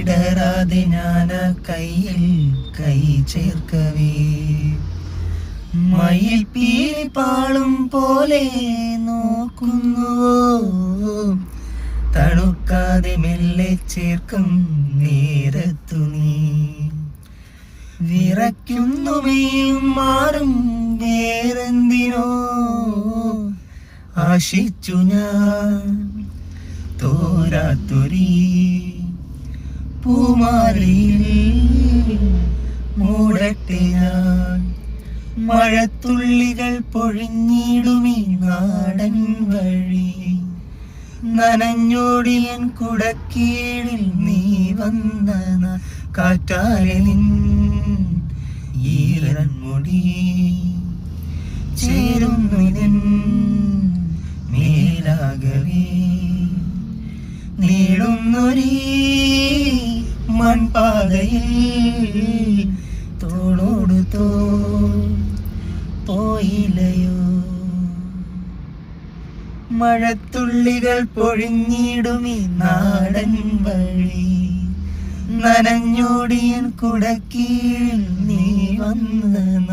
ഇടറാതെ ഞാൻ കയ്യിൽ കൈ ചേർക്കവേ മയിൽ പീലിപ്പാളും പോലെ നോക്കുന്നുവോ തണുക്കാതെ മെല്ലെ ചേർക്കും നേരത്തു നീ വിറയ്ക്കുന്നുമേയും മാറും വേറെന്തിനോ ആശിച്ചു ഞാൻ തോരാത്തൊരീ പൂമാരിയിൽ മൂടട്ടെ ഞാൻ മഴത്തുള്ളികൾ പൊഴിഞ്ഞിടുമീ നാടൻ വഴി നനഞ്ഞോടിയൻ കുടക്കീഴിൽ നീ വന്ന കാറ്റാലെ നിൻ ഈറൻ മുടി ചേരുന്നു നിൻ മേലാകവേ നീളുന്നൊരീ മൺപാതയിൽ തോളോട് തോ പോയില്ലയോ മഴത്തുള്ളികൾ പൊഴിഞ്ഞിടുമീ നാടൻ വഴി നനഞ്ഞോടിയൻ കുടക്കീഴിൽ നീ വന്ന